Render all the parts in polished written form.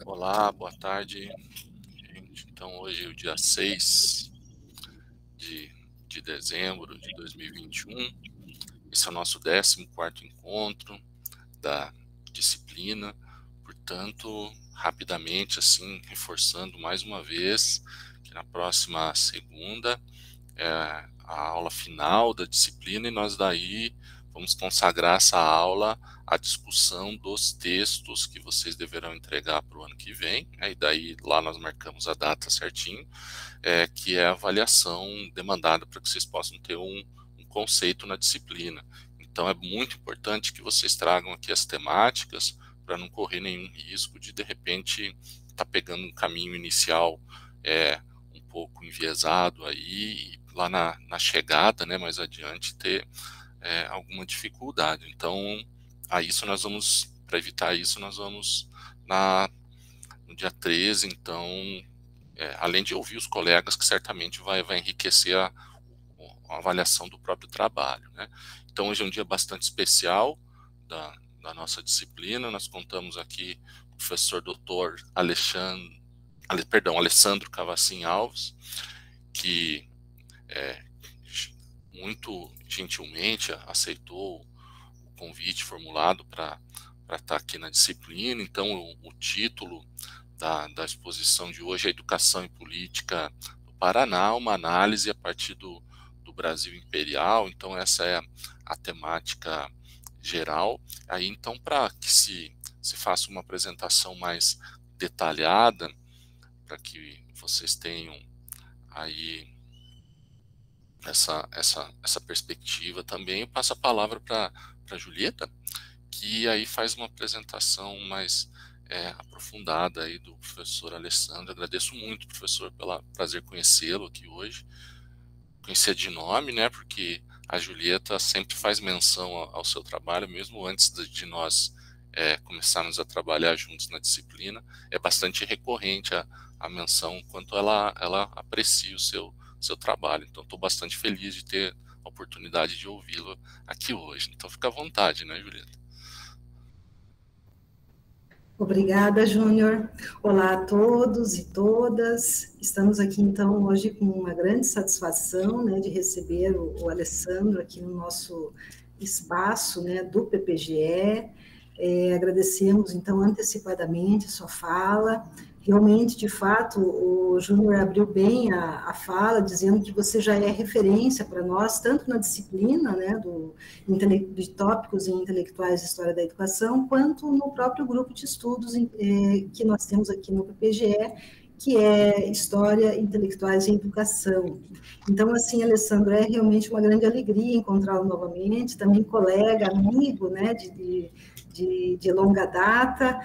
Olá, boa tarde, gente. Então, hoje é o dia 6 de dezembro de 2021. Esse é o nosso 14º encontro da disciplina. Portanto, rapidamente, assim, reforçando mais uma vez que na próxima segunda é a aula final da disciplina e nós daí vamos consagrar essa aula à discussão dos textos que vocês deverão entregar para o ano que vem, e daí lá nós marcamos a data certinho, que é a avaliação demandada para que vocês possam ter um conceito na disciplina. Então é muito importante que vocês tragam aqui as temáticas para não correr nenhum risco de repente estar pegando um caminho inicial um pouco enviesado aí, e lá na chegada, né, mais adiante, ter alguma dificuldade. Então, para evitar isso, nós vamos no dia 13, então, além de ouvir os colegas, que certamente vai enriquecer a avaliação do próprio trabalho, né? Então, hoje é um dia bastante especial da nossa disciplina. Nós contamos aqui com o professor doutor Alessandro Cavacin Alves, que muito gentilmente aceitou o convite formulado para estar aqui na disciplina. Então, o título da exposição de hoje é Educação e Política do Paraná, uma análise a partir do Brasil Imperial. Então, essa é a temática geral. Aí, então, para que se faça uma apresentação mais detalhada, para que vocês tenham aí essa perspectiva também, eu passo a palavra para a Julieta, que aí faz uma apresentação mais aprofundada aí do professor Alessandro. Agradeço muito, professor, pelo prazer conhecê-lo aqui hoje, conhecer de nome, né, porque a Julieta sempre faz menção ao seu trabalho, mesmo antes de nós começarmos a trabalhar juntos na disciplina. É bastante recorrente a menção, quanto ela aprecia o seu trabalho. Então, estou bastante feliz de ter a oportunidade de ouvi-lo aqui hoje. Então, fica à vontade, né, Julieta? Obrigada, Júnior. Olá a todos e todas. Estamos aqui, então, hoje com uma grande satisfação, né, de receber o Alessandro aqui no nosso espaço, né, do PPGE. Agradecemos, então, antecipadamente a sua fala. Realmente, de fato, o Júnior abriu bem a fala, dizendo que você já é referência para nós, tanto na disciplina, né, de tópicos intelectuais de história da educação, quanto no próprio grupo de estudos que nós temos aqui no PPGE, que é História, Intelectuais e Educação. Então, assim, Alessandro, é realmente uma grande alegria encontrá-lo novamente, também colega, amigo, né, de longa data.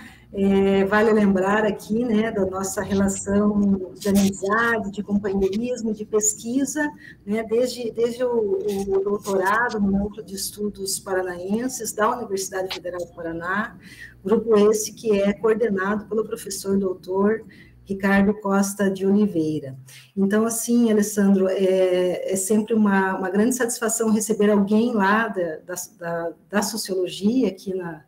Vale lembrar aqui, né, da nossa relação de amizade, de companheirismo, de pesquisa, né, desde o doutorado no Núcleo de Estudos Paranaenses da Universidade Federal do Paraná, grupo esse que é coordenado pelo professor doutor Ricardo Costa de Oliveira. Então, assim, Alessandro, é sempre uma grande satisfação receber alguém lá da sociologia aqui na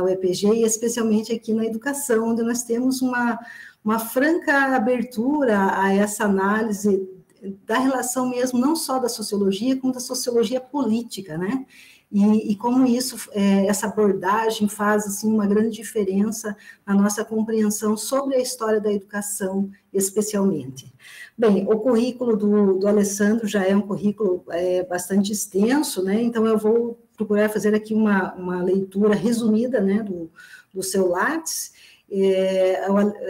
UEPG, e especialmente aqui na educação, onde nós temos uma franca abertura a essa análise da relação mesmo, não só da sociologia, como da sociologia política, né? E como isso, essa abordagem faz assim, uma grande diferença na nossa compreensão sobre a história da educação, especialmente. Bem, o currículo do Alessandro já é um currículo bastante extenso, né? Então eu vou procurar fazer aqui uma leitura resumida, né, do seu Lattes.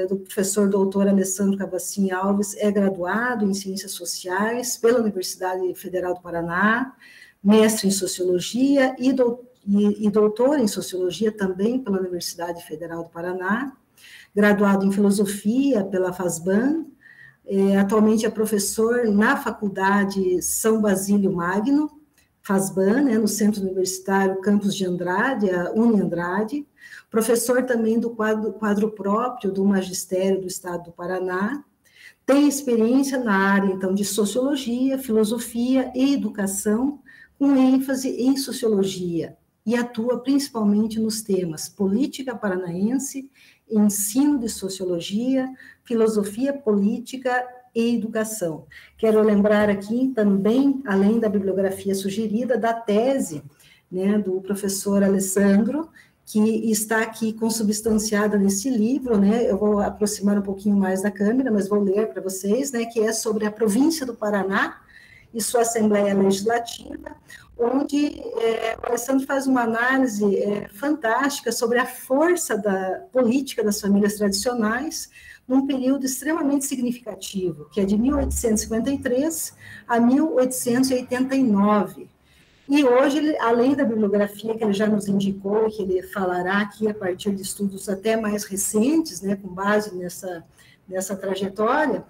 Do professor doutor Alessandro Cavacin Alves, é graduado em Ciências Sociais pela Universidade Federal do Paraná, mestre em Sociologia e doutor em Sociologia também pela Universidade Federal do Paraná, graduado em Filosofia pela FASBAN, atualmente é professor na Faculdade São Basílio Magno, FASBAN, né, no Centro Universitário Campos de Andrade, a Uniandrade, professor também do quadro próprio do Magistério do Estado do Paraná, tem experiência na área, então, de Sociologia, Filosofia e Educação, com ênfase em Sociologia, e atua principalmente nos temas política paranaense, ensino de sociologia, filosofia política e educação. Quero lembrar aqui também, além da bibliografia sugerida, da tese, né, do professor Alessandro, que está aqui consubstanciada nesse livro, né, eu vou aproximar um pouquinho mais da câmera, mas vou ler para vocês, né, que é sobre a província do Paraná e sua Assembleia Legislativa, onde o Alessandro faz uma análise fantástica sobre a força da política das famílias tradicionais num período extremamente significativo, que é de 1853 a 1889. E hoje, além da bibliografia que ele já nos indicou, que ele falará aqui a partir de estudos até mais recentes, né, com base nessa trajetória,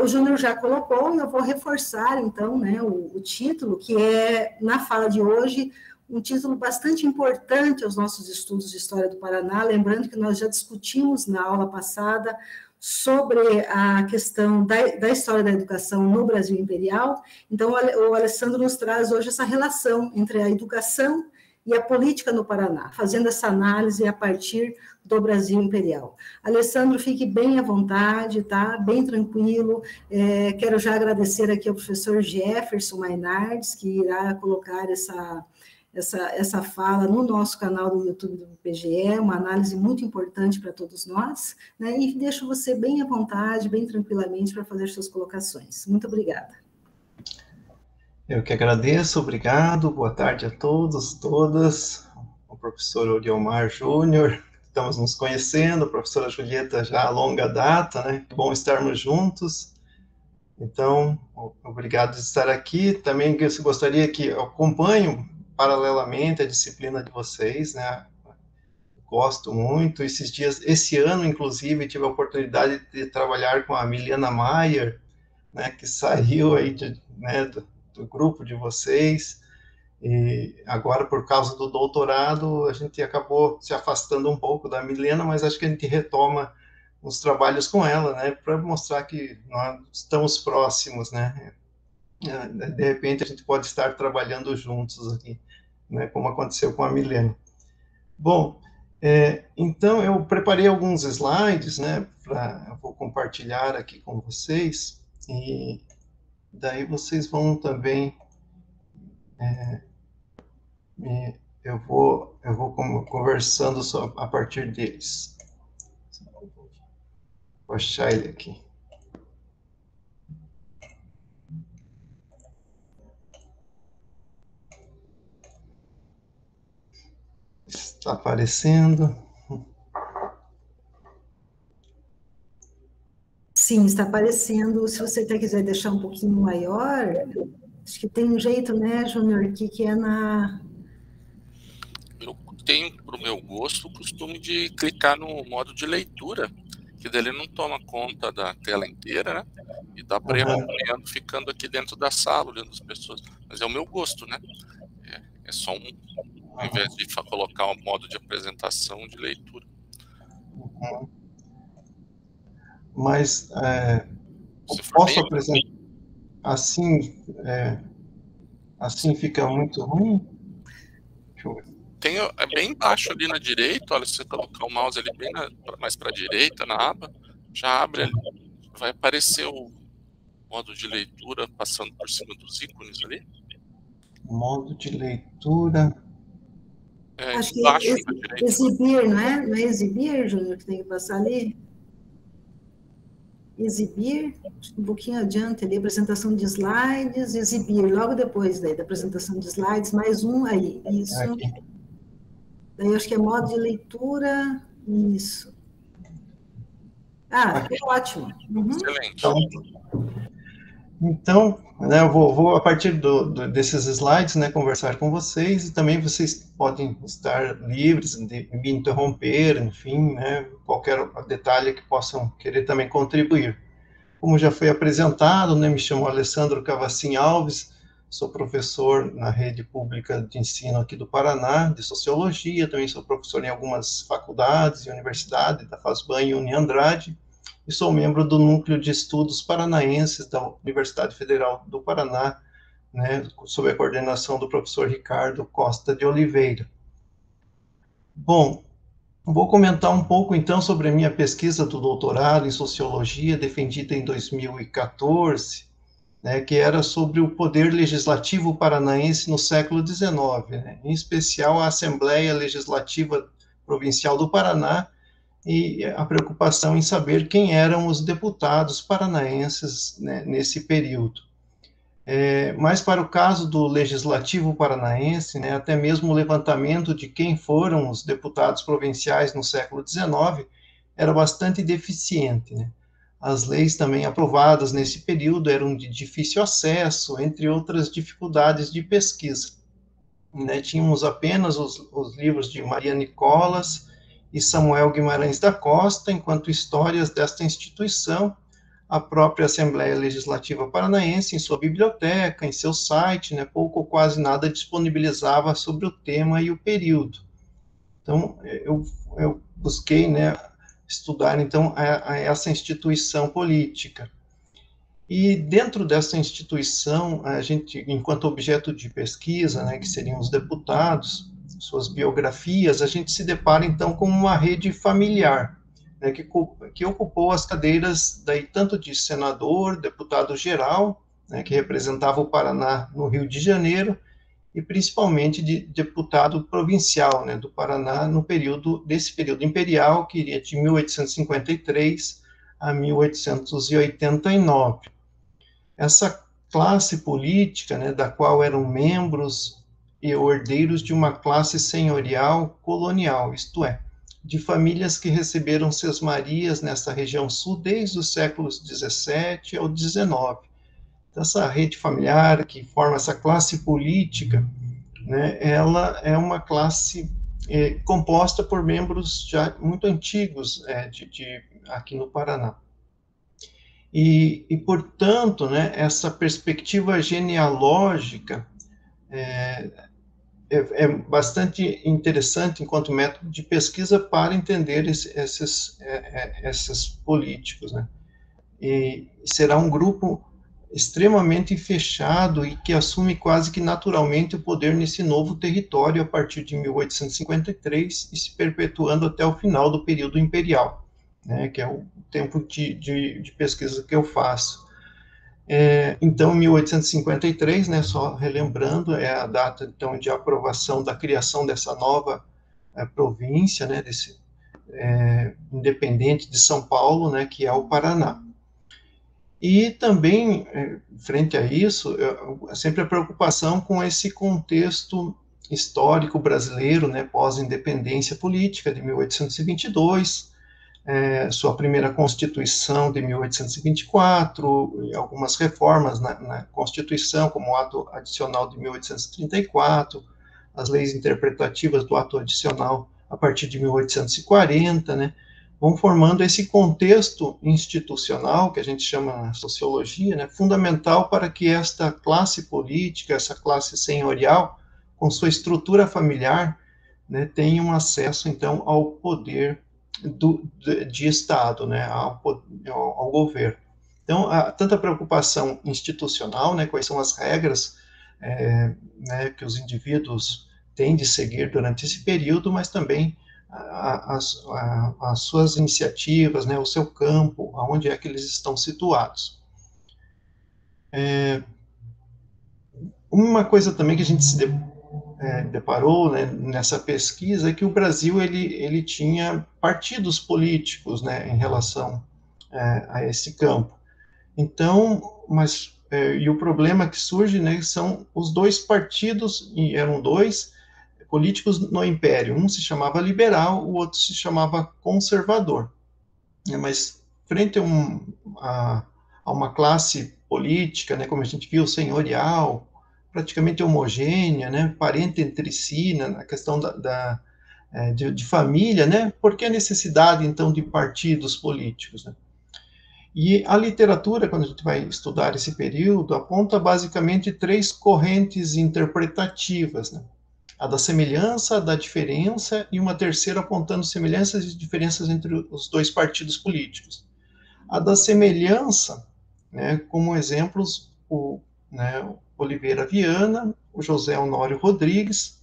o Júnior já colocou, e eu vou reforçar, então, né, o título, que é, na fala de hoje, um título bastante importante aos nossos estudos de História do Paraná, lembrando que nós já discutimos na aula passada sobre a questão da história da educação no Brasil Imperial. Então, o Alessandro nos traz hoje essa relação entre a educação e a política no Paraná, fazendo essa análise a partir do Brasil Imperial. Alessandro, fique bem à vontade, tá? Bem tranquilo. Quero já agradecer aqui ao professor Jefferson Mainardes, que irá colocar essa fala no nosso canal do YouTube do PGE, uma análise muito importante para todos nós, né? E deixo você bem à vontade, bem tranquilamente, para fazer suas colocações. Muito obrigada. Eu que agradeço, obrigado, boa tarde a todos, todas, o professor Oriomar Júnior, estamos nos conhecendo, a professora Julieta já há longa data, né? Que bom estarmos juntos. Então, obrigado de estar aqui. Também gostaria que acompanhem paralelamente a disciplina de vocês, né? Gosto muito. Esse ano, inclusive, tive a oportunidade de trabalhar com a Miliana Maier, né? Que saiu aí né, do grupo de vocês. E agora, por causa do doutorado, a gente acabou se afastando um pouco da Milena, mas acho que a gente retoma os trabalhos com ela, né, para mostrar que nós estamos próximos, né, de repente a gente pode estar trabalhando juntos aqui, né, como aconteceu com a Milena. Bom, então eu preparei alguns slides, né, eu vou compartilhar aqui com vocês, e daí vocês vão também... eu vou conversando só a partir deles. Vou achar ele aqui. Está aparecendo? Sim, está aparecendo. Se você até quiser deixar um pouquinho maior, acho que tem um jeito, né, Júnior, aqui que é na... Eu tenho, para o meu gosto, o costume de clicar no modo de leitura, que dele não toma conta da tela inteira, né? E dá para ir acompanhando, ficando aqui dentro da sala, olhando as pessoas. Mas é o meu gosto, né? É só ao invés de colocar o modo de apresentação, de leitura. Mas eu posso apresentar assim, assim fica muito ruim? Deixa eu ver. É bem baixo ali na direita, olha, se você colocar o mouse ali bem mais para a direita, na aba, já abre ali, vai aparecer o modo de leitura passando por cima dos ícones ali. Modo de leitura... Acho que é exibir, não é? Não é exibir, Júnior, que tem que passar ali? Exibir, um pouquinho adiante ali, apresentação de slides, exibir, logo depois da apresentação de slides, mais um aí, isso. Aqui. Daí acho que é modo de leitura, isso. Ah, ótimo. Uhum. Excelente. Então, né, eu vou a partir desses slides, né, conversar com vocês, e também vocês podem estar livres de me interromper, enfim, né, qualquer detalhe que possam querer também contribuir. Como já foi apresentado, né, me chamo Alessandro Cavacin Alves, sou professor na rede pública de ensino aqui do Paraná, de Sociologia, também sou professor em algumas faculdades e universidades, da FASBAN e Uniandrade, e sou membro do Núcleo de Estudos Paranaenses da Universidade Federal do Paraná, né, sob a coordenação do professor Ricardo Costa de Oliveira. Bom, vou comentar um pouco, então, sobre a minha pesquisa do doutorado em Sociologia, defendida em 2014, né, que era sobre o poder legislativo paranaense no século XIX, né, em especial a Assembleia Legislativa Provincial do Paraná, e a preocupação em saber quem eram os deputados paranaenses, né, nesse período. Mas para o caso do Legislativo Paranaense, né, até mesmo o levantamento de quem foram os deputados provinciais no século XIX era bastante deficiente, né? As leis também aprovadas nesse período eram de difícil acesso, entre outras dificuldades de pesquisa, né? Tínhamos apenas os livros de Maria Nicolas e Samuel Guimarães da Costa, enquanto histórias desta instituição, a própria Assembleia Legislativa Paranaense, em sua biblioteca, em seu site, né, pouco ou quase nada disponibilizava sobre o tema e o período. Então, eu busquei, né, estudar, então, essa instituição política. E dentro dessa instituição, a gente, enquanto objeto de pesquisa, né, que seriam os deputados, suas biografias, a gente se depara, então, com uma rede familiar, né, que ocupou as cadeiras, daí, tanto de senador, deputado geral, né, que representava o Paraná no Rio de Janeiro, e principalmente de deputado provincial, né, do Paraná, desse período imperial, que iria de 1853 a 1889. Essa classe política, né, da qual eram membros e herdeiros de uma classe senhorial colonial, isto é, de famílias que receberam sesmarias nessa região sul desde os séculos 17 ao 19. Então, essa rede familiar que forma essa classe política, né, ela é uma classe composta por membros já muito antigos aqui no Paraná. E, portanto, né, essa perspectiva genealógica é bastante interessante enquanto método de pesquisa para entender esses políticos, né? E será um grupo extremamente fechado e que assume quase que naturalmente o poder nesse novo território a partir de 1853 e se perpetuando até o final do período imperial, né, que é o tempo de pesquisa que eu faço. Então, 1853, né, só relembrando, é a data, então, de aprovação da criação dessa nova província, né, independente de São Paulo, né, que é o Paraná. E também, frente a isso, sempre a preocupação com esse contexto histórico brasileiro, né, pós-independência política de 1822, sua primeira Constituição de 1824, e algumas reformas na Constituição, como o Ato Adicional de 1834, as leis interpretativas do Ato Adicional a partir de 1840, né, vão formando esse contexto institucional, que a gente chama na sociologia, né, fundamental para que esta classe política, essa classe senhorial, com sua estrutura familiar, né, tenha um acesso, então, ao poder de Estado, né, ao governo. Então, há tanta preocupação institucional, né, quais são as regras né, que os indivíduos têm de seguir durante esse período, mas também as suas iniciativas, né, o seu campo, aonde é que eles estão situados. Uma coisa também que a gente se deparou, né, nessa pesquisa é que o Brasil ele tinha partidos políticos, né, em relação a esse campo. Então, e o problema que surge, né, são os dois partidos, e eram dois políticos no Império. Um se chamava liberal, o outro se chamava conservador. Mas frente a uma classe política, né, como a gente viu, senhorial, praticamente homogênea, né, parente entre si, né, na questão de família, né, por que a necessidade, então, de partidos políticos, né? E a literatura, quando a gente vai estudar esse período, aponta basicamente três correntes interpretativas, né? A da semelhança, a da diferença, e uma terceira apontando semelhanças e diferenças entre os dois partidos políticos. A da semelhança, né, como exemplos, Oliveira Viana, o José Honório Rodrigues,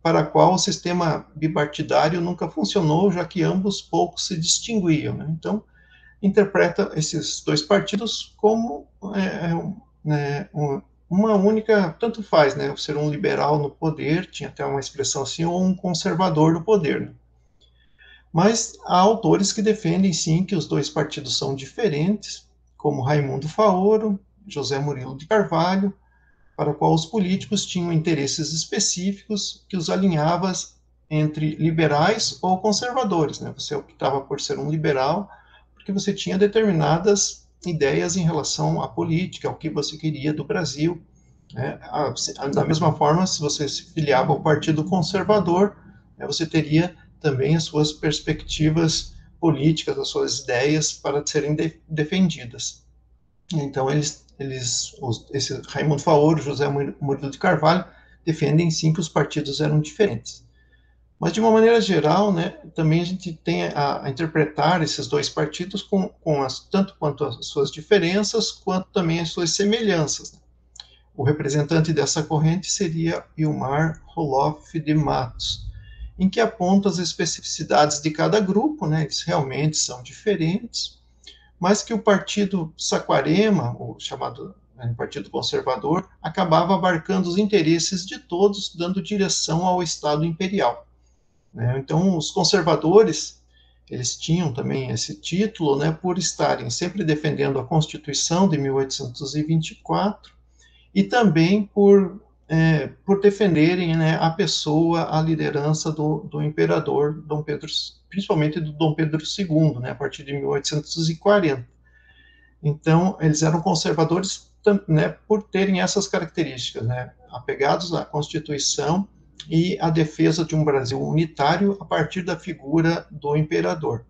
para a qual o sistema bipartidário nunca funcionou, já que ambos pouco se distinguiam, né? Então, interpreta esses dois partidos como uma única, tanto faz, né, ser um liberal no poder, tinha até uma expressão assim, ou um conservador no poder, né? Mas há autores que defendem, sim, que os dois partidos são diferentes, como Raimundo Faoro, José Murilo de Carvalho, para o qual os políticos tinham interesses específicos que os alinhava entre liberais ou conservadores, né? Você optava por ser um liberal porque você tinha determinadas ideias em relação à política, ao que você queria do Brasil, né? Da mesma forma, se você se filiava ao Partido Conservador, né, você teria também as suas perspectivas políticas, as suas ideias para serem defendidas. Então, esse Raimundo Faoro, José Murilo de Carvalho, defendem sim que os partidos eram diferentes. Mas, de uma maneira geral, né, também a gente tem a interpretar esses dois partidos tanto quanto as suas diferenças, quanto também as suas semelhanças. O representante dessa corrente seria Ilmar Roloff de Matos, em que aponta as especificidades de cada grupo, né, eles realmente são diferentes, mas que o Partido Saquarema, o chamado Partido Conservador, acabava abarcando os interesses de todos, dando direção ao Estado Imperial. Então, os conservadores, eles tinham também esse título, né, por estarem sempre defendendo a Constituição de 1824 e também por defenderem, né, a pessoa, a liderança do imperador Dom Pedro, principalmente do Dom Pedro II, né, a partir de 1840. Então, eles eram conservadores, né, por terem essas características, né, apegados à Constituição e à defesa de um Brasil unitário a partir da figura do imperador.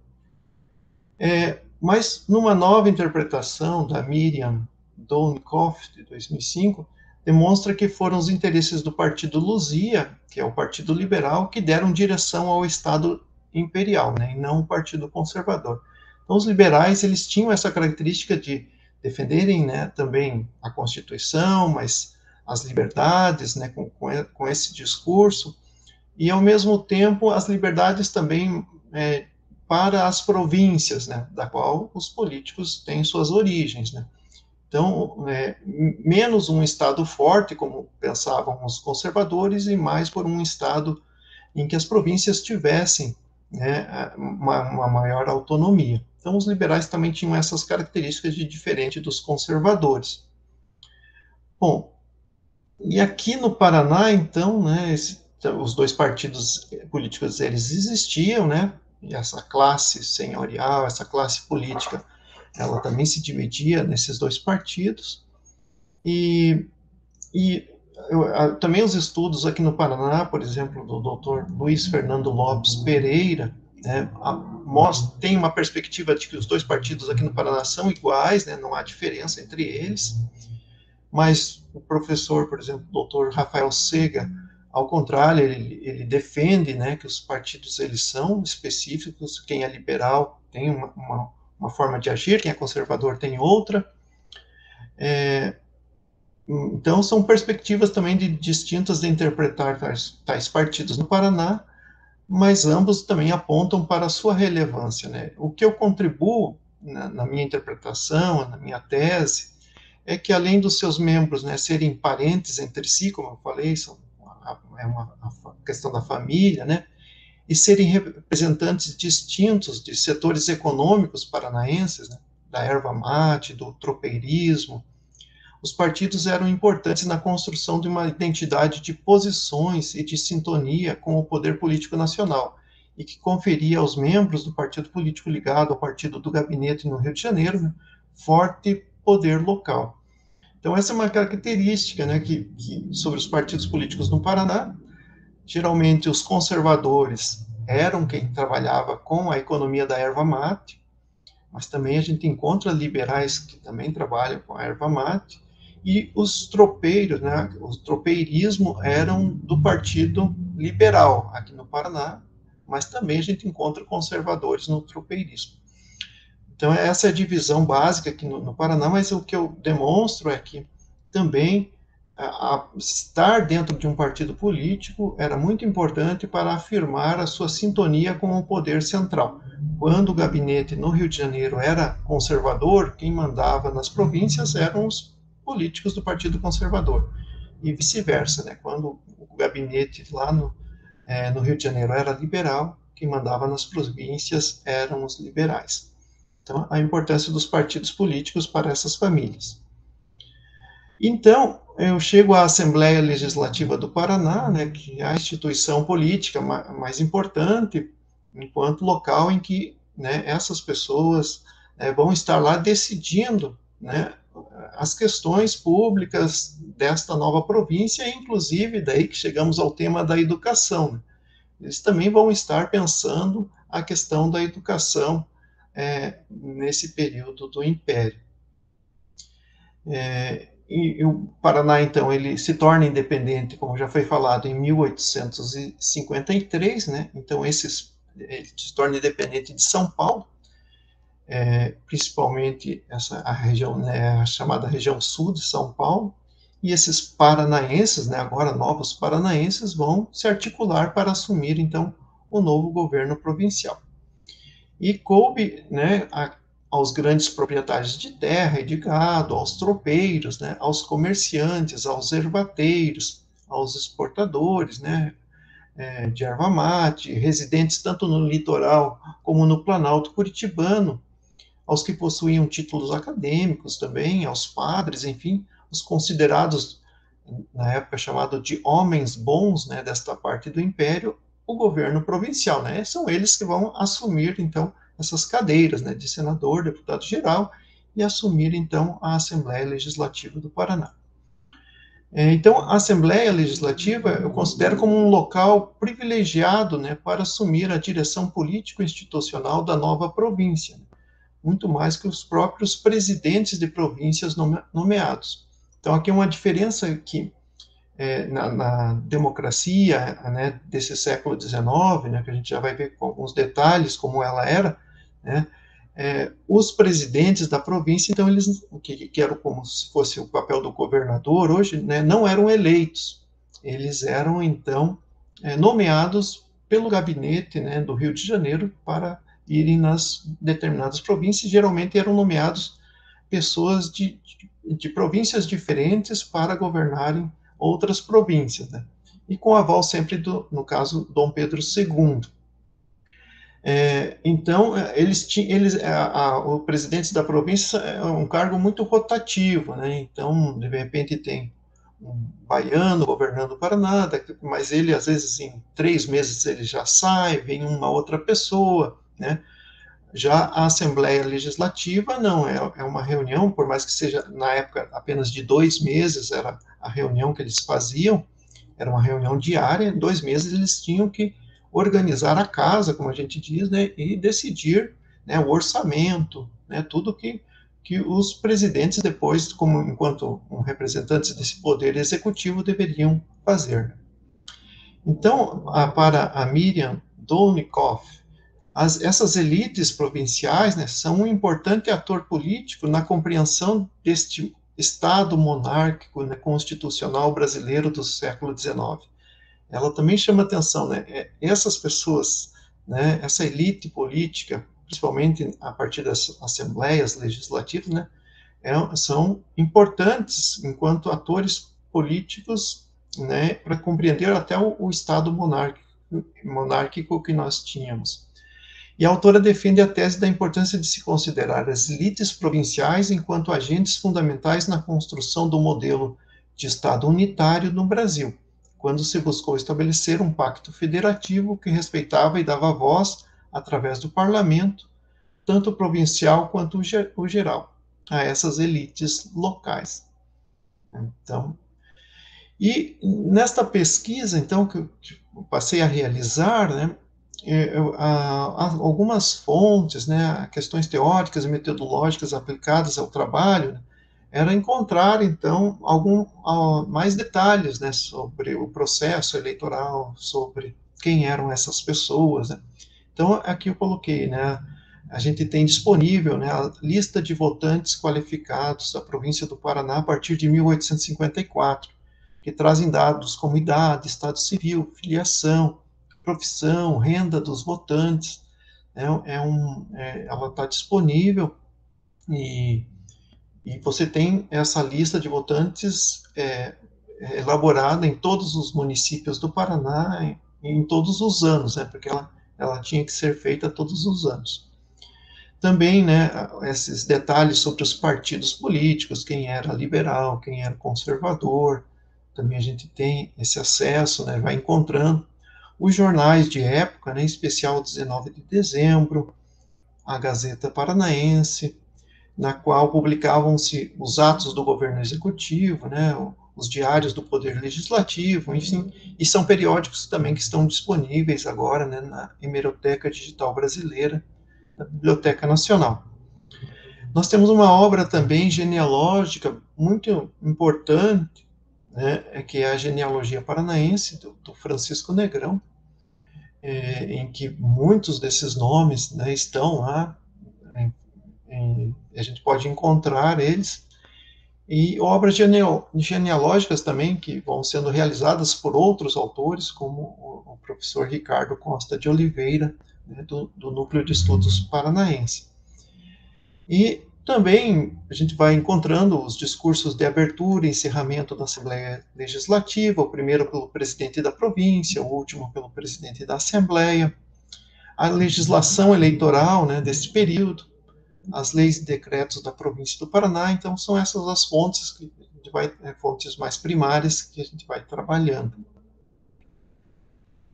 Mas, numa nova interpretação da Miriam Downcoff, de 2005, demonstra que foram os interesses do Partido Luzia, que é o Partido Liberal, que deram direção ao Estado Imperial, né, e não o Partido Conservador. Então, os liberais, eles tinham essa característica de defenderem, né, também a Constituição, mas as liberdades, né, com esse discurso, e, ao mesmo tempo, as liberdades também para as províncias, né, da qual os políticos têm suas origens, né. Então, menos um Estado forte, como pensavam os conservadores, e mais por um Estado em que as províncias tivessem, né, uma maior autonomia. Então, os liberais também tinham essas características de diferente dos conservadores. Bom, e aqui no Paraná, então, né, os dois partidos políticos, eles existiam, né, e essa classe senhorial, essa classe política, ela também se dividia nesses dois partidos, e também os estudos aqui no Paraná, por exemplo, do Dr. Luiz Fernando Lopes Pereira, né, tem uma perspectiva de que os dois partidos aqui no Paraná são iguais, né, não há diferença entre eles, mas o professor, por exemplo, o Dr. Rafael Sega, ao contrário, ele defende, né, que os partidos eles são específicos, quem é liberal tem uma forma de agir, quem é conservador tem outra. Então, são perspectivas também distintas de interpretar tais partidos no Paraná, mas ambos também apontam para a sua relevância, né? O que eu contribuo na minha interpretação, na minha tese, é que além dos seus membros, né, serem parentes entre si, como eu falei, é uma questão da família, né, e serem representantes distintos de setores econômicos paranaenses, né, da erva mate, do tropeirismo, os partidos eram importantes na construção de uma identidade de posições e de sintonia com o poder político nacional, e que conferia aos membros do partido político ligado ao partido do gabinete no Rio de Janeiro, né, forte poder local. Então, essa é uma característica, né, sobre os partidos políticos no Paraná. Geralmente, os conservadores eram quem trabalhava com a economia da erva mate, mas também a gente encontra liberais que também trabalham com a erva mate, e os tropeiros, né, o tropeirismo eram do Partido Liberal aqui no Paraná, mas também a gente encontra conservadores no tropeirismo. Então, essa é a divisão básica aqui no Paraná, mas o que eu demonstro é que também estar dentro de um partido político era muito importante para afirmar a sua sintonia com o poder central. Quando o gabinete no Rio de Janeiro era conservador, quem mandava nas províncias eram os políticos do Partido Conservador. E vice-versa, né? Quando o gabinete lá no Rio de Janeiro era liberal, quem mandava nas províncias eram os liberais. Então, a importância dos partidos políticos para essas famílias. Então, eu chego à Assembleia Legislativa do Paraná, né, que é a instituição política mais importante, enquanto local em que, né, essas pessoas vão estar lá decidindo, né, as questões públicas desta nova província, inclusive daí que chegamos ao tema da educação. Né? Eles também vão estar pensando a questão da educação nesse período do Império. E o Paraná, então, ele se torna independente, como já foi falado, em 1853, né? Então, ele se torna independente de São Paulo, principalmente a região, né, a chamada região sul de São Paulo, e esses paranaenses, né, agora novos paranaenses, vão se articular para assumir, então, o novo governo provincial. E coube, né, aos grandes proprietários de terra e de gado, aos tropeiros, né, aos comerciantes, aos ervateiros, aos exportadores, né, de erva mate, residentes tanto no litoral como no Planalto Curitibano, aos que possuíam títulos acadêmicos também, aos padres, enfim, os considerados, na época chamado de homens bons, né, desta parte do império, o governo provincial, né, são eles que vão assumir, então, essas cadeiras, né, de senador, deputado-geral, e assumir, então, a Assembleia Legislativa do Paraná. Então, a Assembleia Legislativa eu considero como um local privilegiado, né, para assumir a direção político-institucional da nova província, muito mais que os próprios presidentes de províncias nomeados. Então, aqui uma diferença que na democracia, né, desse século XIX, né, que a gente já vai ver com alguns detalhes como ela era, né, os presidentes da província, então eles, que eram como se fosse o papel do governador hoje, né, não eram eleitos, eles eram então nomeados pelo gabinete, né, do Rio de Janeiro para irem nas determinadas províncias, geralmente eram nomeados pessoas de províncias diferentes para governarem outras províncias, né? E com aval sempre no caso, Dom Pedro II. Então, o presidente da província é um cargo muito rotativo, né? Então, de repente tem um baiano governando o Paraná, mas ele, às vezes, em 3 meses ele já sai, vem uma outra pessoa, né? Já a Assembleia Legislativa, não, é uma reunião, por mais que seja, na época, apenas de 2 meses era a reunião que eles faziam, era uma reunião diária, em 2 meses eles tinham que organizar a casa, como a gente diz, né, e decidir, né, o orçamento, né, tudo que os presidentes depois, como enquanto representantes desse poder executivo, deveriam fazer. Então, para a Miriam Dolnikoff, essas elites provinciais, né, são um importante ator político na compreensão deste Estado monárquico, né, constitucional brasileiro do século XIX. Ela também chama atenção, né, essas pessoas, né, essa elite política, principalmente a partir das assembleias legislativas, né, são importantes enquanto atores políticos, né, para compreender até o Estado monárquico que nós tínhamos. E a autora defende a tese da importância de se considerar as elites provinciais enquanto agentes fundamentais na construção do modelo de Estado unitário no Brasil, quando se buscou estabelecer um pacto federativo que respeitava e dava voz, através do parlamento, tanto o provincial quanto o geral, a essas elites locais. Então, e nesta pesquisa, então, que eu passei a realizar, né, algumas fontes, né, questões teóricas e metodológicas aplicadas ao trabalho, né, era encontrar, então, mais detalhes, né, sobre o processo eleitoral, sobre quem eram essas pessoas, né. Então, aqui eu coloquei, né, a gente tem disponível, né, a lista de votantes qualificados da província do Paraná a partir de 1854, que trazem dados como idade, estado civil, filiação, profissão, renda dos votantes. Ela está disponível e você tem essa lista de votantes elaborada em todos os municípios do Paraná em todos os anos, né, porque ela tinha que ser feita todos os anos. Também, né, esses detalhes sobre os partidos políticos, quem era liberal, quem era conservador, também a gente tem esse acesso, né, vai encontrando os jornais de época, né, em especial 19 de dezembro, a Gazeta Paranaense, na qual publicavam-se os atos do governo executivo, né, os diários do Poder Legislativo, enfim, e são periódicos também que estão disponíveis agora, né, na Hemeroteca Digital Brasileira, da Biblioteca Nacional. Nós temos uma obra também genealógica muito importante, né, que é a Genealogia Paranaense, do Francisco Negrão, em que muitos desses nomes, né, estão lá, a gente pode encontrar eles, e obras genealógicas também, que vão sendo realizadas por outros autores, como o professor Ricardo Costa de Oliveira, né, do Núcleo de Estudos Paranaense. E também a gente vai encontrando os discursos de abertura e encerramento da Assembleia Legislativa, o primeiro pelo presidente da província, o último pelo presidente da Assembleia, a legislação eleitoral, né, desse período, as leis e decretos da província do Paraná. Então são essas as fontes que a gente vai, fontes mais primárias que a gente vai trabalhando.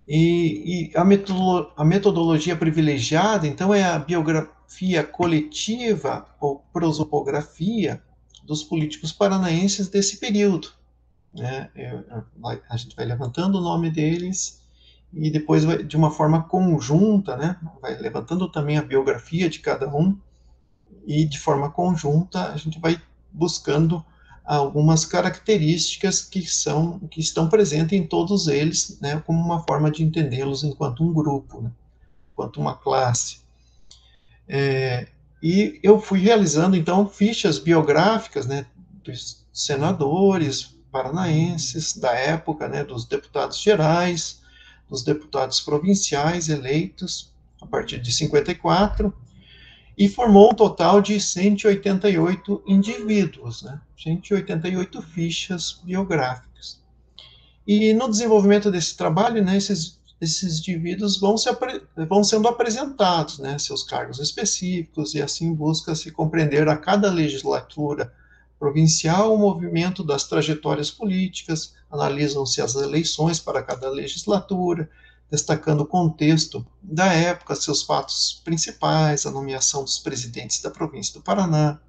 E a metodologia privilegiada, então, é a biografia coletiva ou prosopografia dos políticos paranaenses desse período, né? A gente vai levantando o nome deles e depois vai, de uma forma conjunta, né, vai levantando também a biografia de cada um, e de forma conjunta a gente vai buscando algumas características que estão presentes em todos eles, né, como uma forma de entendê-los enquanto um grupo, né, enquanto uma classe. E eu fui realizando, então, fichas biográficas, né, dos senadores paranaenses da época, né, dos deputados gerais, dos deputados provinciais eleitos a partir de 54, e formou um total de 188 indivíduos, né? 188 fichas biográficas. E no desenvolvimento desse trabalho, né, esses indivíduos vão sendo apresentados, né, seus cargos específicos, e assim busca-se compreender a cada legislatura provincial o movimento das trajetórias políticas, analisam-se as eleições para cada legislatura, destacando o contexto da época, seus fatos principais, a nomeação dos presidentes da província do Paraná,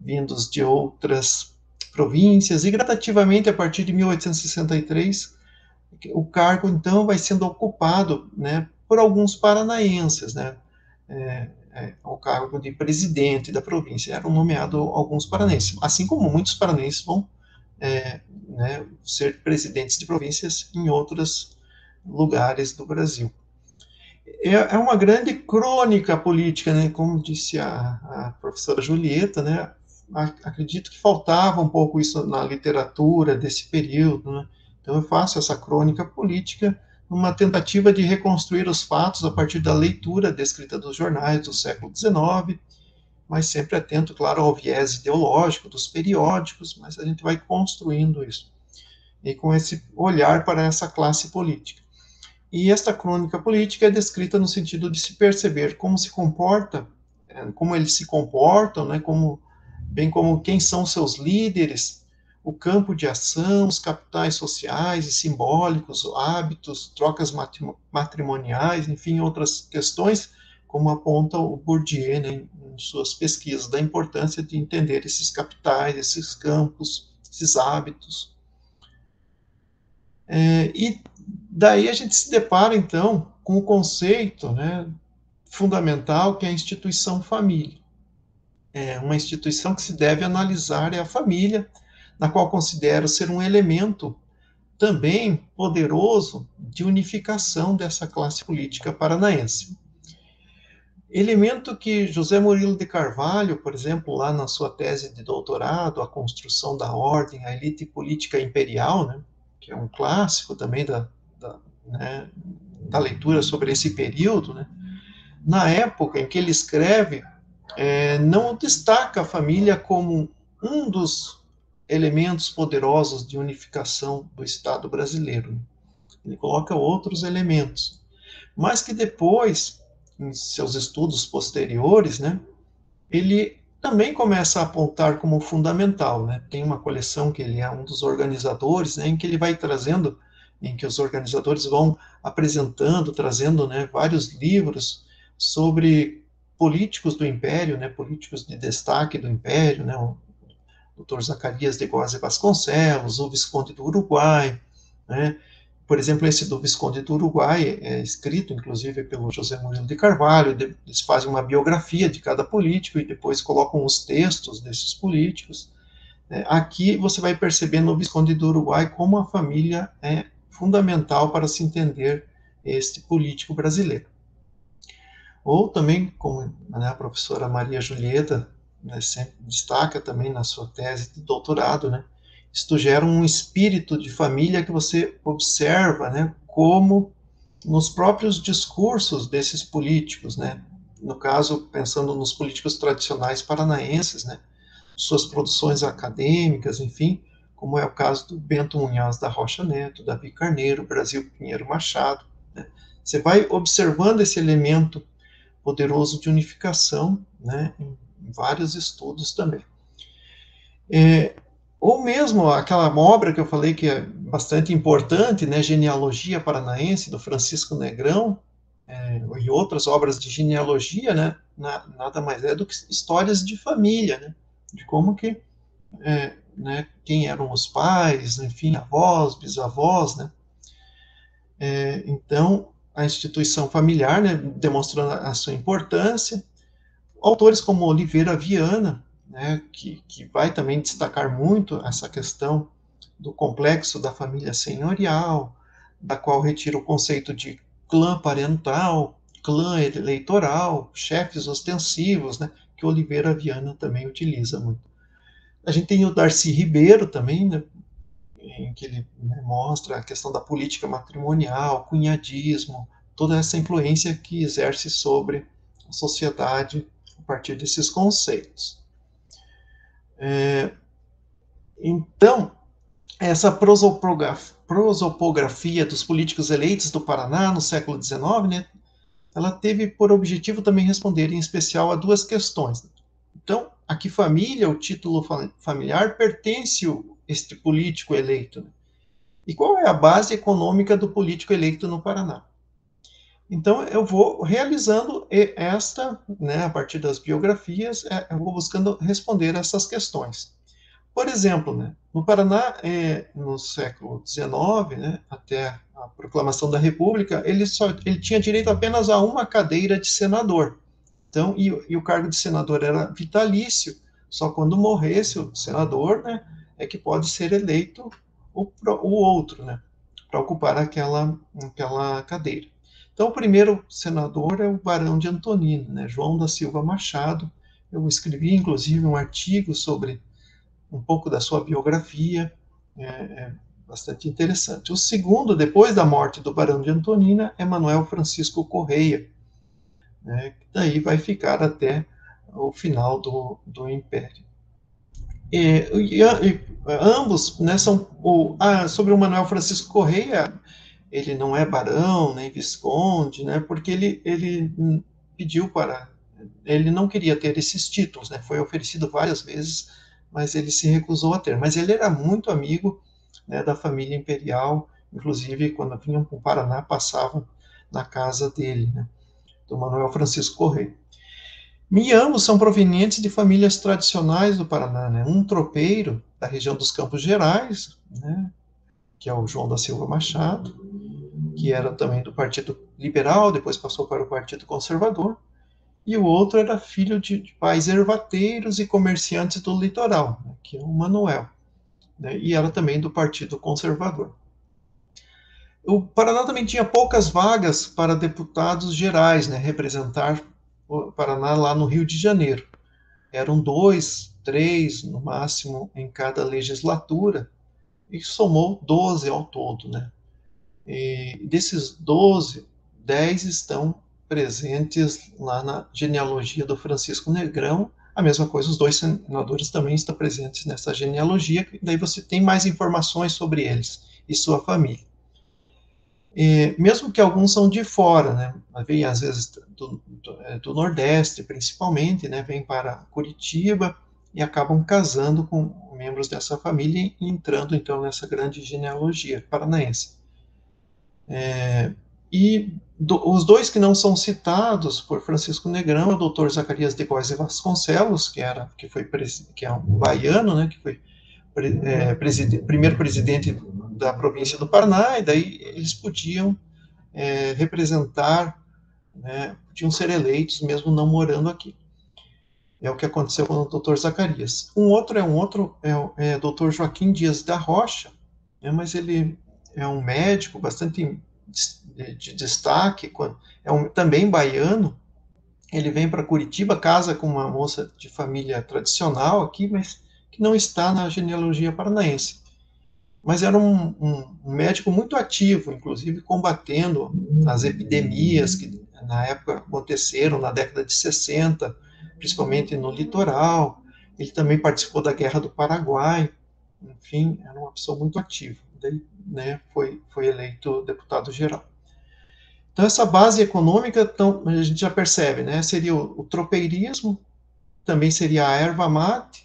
vindos de outras províncias, e gradativamente, a partir de 1863, o cargo, então, vai sendo ocupado, né, por alguns paranaenses, né, o cargo de presidente da província, eram nomeados alguns paranaenses, assim como muitos paranaenses vão né, ser presidentes de províncias em outras lugares do Brasil. É uma grande crônica política, né? Como disse a professora Julieta, né? Acredito que faltava um pouco isso na literatura desse período, né? Então eu faço essa crônica política numa tentativa de reconstruir os fatos a partir da leitura descrita dos jornais do século XIX, mas sempre atento, claro, ao viés ideológico dos periódicos, mas a gente vai construindo isso, e com esse olhar para essa classe política. E esta crônica política é descrita no sentido de se perceber como se comporta, como eles se comportam, né, bem como quem são seus líderes, o campo de ação, os capitais sociais e simbólicos, hábitos, trocas matrimoniais, enfim, outras questões, como aponta o Bourdieu, né, em suas pesquisas, da importância de entender esses capitais, esses campos, esses hábitos. E daí a gente se depara, então, com o conceito, né, fundamental, que é a instituição família. É uma instituição que se deve analisar é a família, na qual considero ser um elemento também poderoso de unificação dessa classe política paranaense. Elemento que José Murilo de Carvalho, por exemplo, lá na sua tese de doutorado, A Construção da Ordem, a Elite Política Imperial, né, que é um clássico também né, da leitura sobre esse período, né, na época em que ele escreve, não destaca a família como um dos elementos poderosos de unificação do Estado brasileiro. Ele coloca outros elementos, mas que depois, em seus estudos posteriores, né, ele também começa a apontar como fundamental, né? Tem uma coleção que ele é um dos organizadores, né, em que ele vai trazendo, em que os organizadores vão apresentando, trazendo, né, vários livros sobre políticos do Império, né, políticos de destaque do Império, né, o Dr. Zacarias de Góes e Vasconcelos, o Visconde do Uruguai, né. Por exemplo, esse do Visconde do Uruguai é escrito, inclusive, pelo José Murilo de Carvalho. Eles fazem uma biografia de cada político e depois colocam os textos desses políticos. Aqui você vai perceber no Visconde do Uruguai como a família é fundamental para se entender este político brasileiro. Ou também, como, né, a professora Maria Julieta, né, sempre destaca também na sua tese de doutorado, né, isto gera um espírito de família que você observa, né, como nos próprios discursos desses políticos, né, no caso, pensando nos políticos tradicionais paranaenses, né, suas produções acadêmicas, enfim, como é o caso do Bento Munhoz da Rocha Neto, Davi Carneiro, Brasil Pinheiro Machado, né. Você vai observando esse elemento poderoso de unificação, né, em vários estudos também. Ou mesmo aquela obra que eu falei que é bastante importante, né, Genealogia Paranaense, do Francisco Negrão, e outras obras de genealogia, né, nada mais é do que histórias de família, né, de como que, né, quem eram os pais, enfim, avós, bisavós, né. Então, a instituição familiar, né, demonstrando a sua importância. Autores como Oliveira Viana, né, que vai também destacar muito essa questão do complexo da família senhorial, da qual retira o conceito de clã parental, clã eleitoral, chefes ostensivos, né, que Oliveira Viana também utiliza muito. A gente tem o Darcy Ribeiro também, né, em que ele, né, mostra a questão da política matrimonial, cunhadismo, toda essa influência que exerce sobre a sociedade a partir desses conceitos. Então, essa prosopografia dos políticos eleitos do Paraná no século XIX, né, ela teve por objetivo também responder em especial a duas questões. Então, a que família, o título familiar, pertence este político eleito? Né? E qual é a base econômica do político eleito no Paraná? Então, eu vou realizando esta, né, a partir das biografias, eu vou buscando responder essas questões. Por exemplo, né, no Paraná, no século XIX, né, até a proclamação da República, ele tinha direito apenas a uma cadeira de senador. Então, e o cargo de senador era vitalício, só quando morresse o senador, né, é que pode ser eleito o outro, né, para ocupar aquela cadeira. Então, o primeiro senador é o Barão de Antonina, né, João da Silva Machado. Eu escrevi, inclusive, um artigo sobre um pouco da sua biografia, bastante interessante. O segundo, depois da morte do Barão de Antonina, é Manuel Francisco Correia, né, que daí vai ficar até o final do Império. Ambos, né, são sobre o Manuel Francisco Correia, ele não é barão nem visconde, né, porque ele pediu ele não queria ter esses títulos, né, foi oferecido várias vezes, mas ele se recusou a ter. Mas ele era muito amigo, né, da família imperial, inclusive quando vinham para o Paraná passavam na casa dele, né, do Manuel Francisco Correia. E ambos são provenientes de famílias tradicionais do Paraná, né, um tropeiro da região dos Campos Gerais, né, que é o João da Silva Machado, que era também do Partido Liberal, depois passou para o Partido Conservador, e o outro era filho de pais ervateiros e comerciantes do litoral, né, que é o Manuel, né, e era também do Partido Conservador. O Paraná também tinha poucas vagas para deputados gerais, né, representar o Paraná lá no Rio de Janeiro. Eram 2, 3, no máximo, em cada legislatura, e somou 12 ao todo, né? E desses 12, 10 estão presentes lá na genealogia do Francisco Negrão. A mesma coisa, os 2 senadores também estão presentes nessa genealogia, daí você tem mais informações sobre eles e sua família. Mesmo que alguns são de fora, né? Vem às vezes do Nordeste, principalmente, né? Vem para Curitiba e acabam casando com membros dessa família e entrando então nessa grande genealogia paranaense. Os 2 que não são citados por Francisco Negrão é o doutor Zacarias de Góes e Vasconcelos, que é um baiano, né? Que foi primeiro presidente da província do Paraná, e daí eles podiam representar, né, podiam ser eleitos mesmo não morando aqui. É o que aconteceu com o doutor Zacarias. Um outro é o doutor Joaquim Dias da Rocha, né, mas ele é um médico bastante de destaque, também baiano. Ele vem para Curitiba, casa com uma moça de família tradicional aqui, mas que não está na genealogia paranaense. Mas era um médico muito ativo, inclusive combatendo as epidemias que na época aconteceram, na década de 60, principalmente no litoral. Ele também participou da Guerra do Paraguai, enfim, era uma pessoa muito ativa. Daí, né, foi eleito deputado geral. Então, essa base econômica, então, a gente já percebe, né, seria o tropeirismo, também seria a erva mate,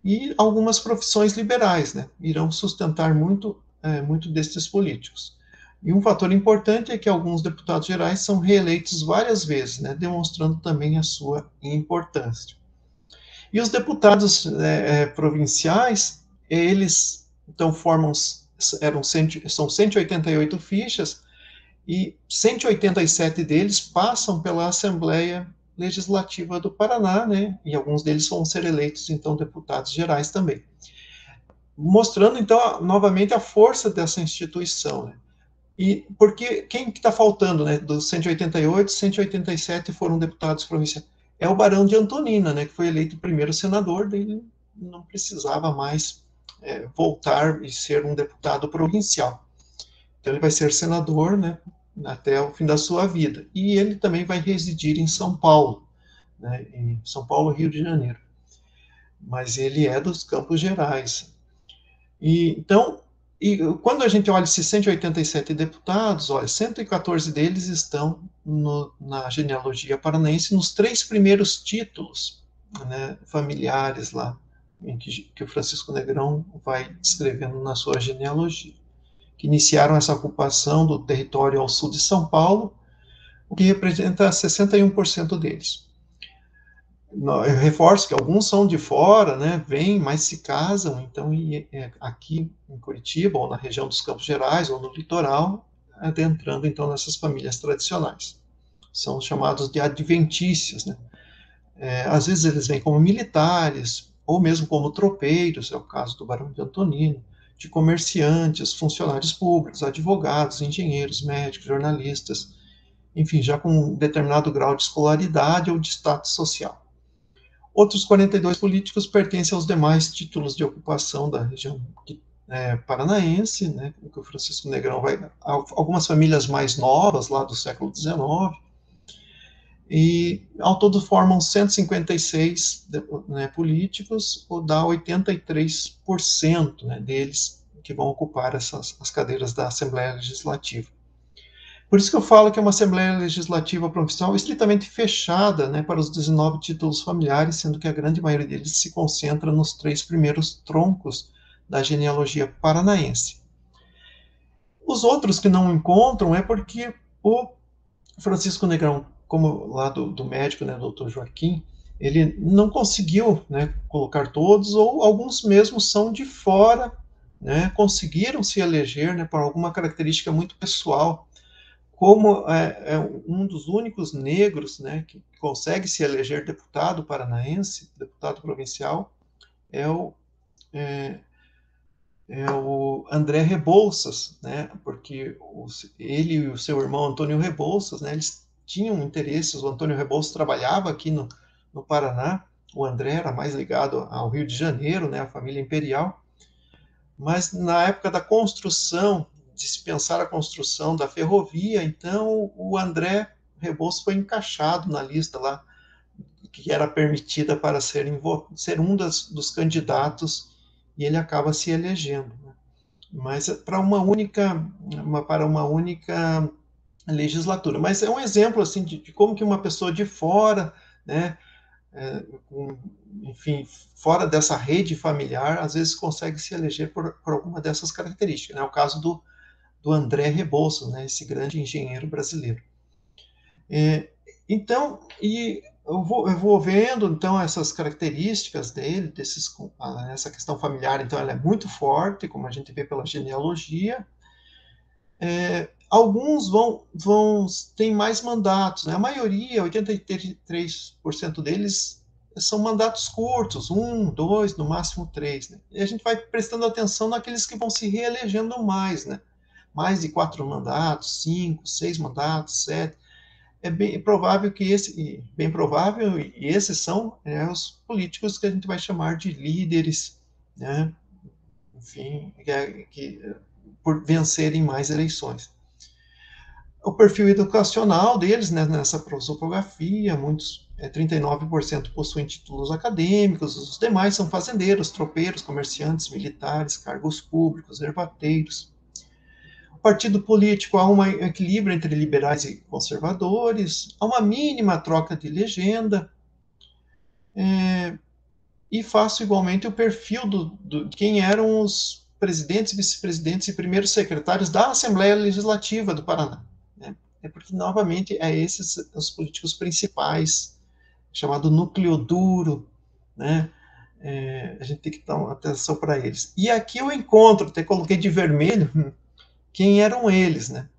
e algumas profissões liberais, né, irão sustentar muito destes políticos. E um fator importante é que alguns deputados gerais são reeleitos várias vezes, né, demonstrando também a sua importância. E os deputados provinciais, eles então são 188 fichas, e 187 deles passam pela Assembleia Legislativa do Paraná, né, e alguns deles vão ser eleitos, então, deputados gerais também. Mostrando, então, novamente a força dessa instituição, né. E porque quem que está faltando, né, dos 188, 187 foram deputados provinciais? É o Barão de Antonina, né, que foi eleito primeiro senador, daí não precisava mais voltar e ser um deputado provincial. Então ele vai ser senador, né, até o fim da sua vida. E ele também vai residir em São Paulo, né, em São Paulo, Rio de Janeiro. Mas ele é dos Campos Gerais. Então, quando a gente olha esses 187 deputados, olha, 114 deles estão na genealogia paranaense, nos 3 primeiros títulos, né, familiares lá, em que o Francisco Negrão vai descrevendo na sua genealogia, que iniciaram essa ocupação do território ao sul de São Paulo, o que representa 61% deles. Eu reforço que alguns são de fora, né, vêm, mas se casam, então, aqui em Curitiba, ou na região dos Campos Gerais, ou no litoral, adentrando, então, nessas famílias tradicionais. São chamados de adventícios, né. Às vezes eles vêm como militares, ou mesmo como tropeiros, é o caso do Barão de Antonino, de comerciantes, funcionários públicos, advogados, engenheiros, médicos, jornalistas, enfim, já com um determinado grau de escolaridade ou de status social. Outros 42 políticos pertencem aos demais títulos de ocupação da região paranaense, né, que o Francisco Negrão vai... Algumas famílias mais novas, lá do século XIX, e ao todo formam 156 né, políticos, ou dá 83%, né, deles que vão ocupar as cadeiras da Assembleia Legislativa. Por isso que eu falo que é uma Assembleia Legislativa provincial estritamente fechada, né, para os 19 títulos familiares, sendo que a grande maioria deles se concentra nos 3 primeiros troncos da genealogia paranaense. Os outros que não encontram é porque o Francisco Negrão, como lá do médico, né, doutor Joaquim, ele não conseguiu, né, colocar todos, ou alguns mesmo são de fora, né, conseguiram se eleger, né, por alguma característica muito pessoal, como é um dos únicos negros, né, que consegue se eleger deputado paranaense, deputado provincial, é o André Rebouças, né, porque ele e o seu irmão Antônio Rebouças, né, eles tinham interesses. O Antônio Rebouças trabalhava aqui no Paraná, o André era mais ligado ao Rio de Janeiro, né, a família imperial, mas na época da construção, de se pensar a construção da ferrovia, então o André Rebouças foi encaixado na lista lá, que era permitida para ser um dos candidatos, e ele acaba se elegendo, né? Mas para uma única legislatura. Mas é um exemplo assim de como que uma pessoa de fora, né, enfim, fora dessa rede familiar, às vezes consegue se eleger por alguma dessas características. É, né? O caso do André Rebouças, né, esse grande engenheiro brasileiro. Então, eu vou vendo então essas características dele, essa questão familiar, então ela é muito forte, como a gente vê pela genealogia. Alguns têm mais mandatos, né? A maioria, 83% deles, são mandatos curtos, 1, 2, no máximo 3, né? E a gente vai prestando atenção naqueles que vão se reelegendo mais, né? Mais de 4 mandatos, 5, 6 mandatos, 7. É bem provável que esses são os políticos que a gente vai chamar de líderes, né? Enfim, por vencerem mais eleições. O perfil educacional deles, né, nessa prosopografia, 39% possuem títulos acadêmicos, os demais são fazendeiros, tropeiros, comerciantes, militares, cargos públicos, ervateiros. O partido político, há um equilíbrio entre liberais e conservadores, há uma mínima troca de legenda, e faço igualmente o perfil de quem eram os presidentes, vice-presidentes e primeiros secretários da Assembleia Legislativa do Paraná. Porque, novamente, esses os políticos principais, chamado núcleo duro, né? A gente tem que dar uma atenção para eles. E aqui eu encontro, até coloquei de vermelho, quem eram eles, né?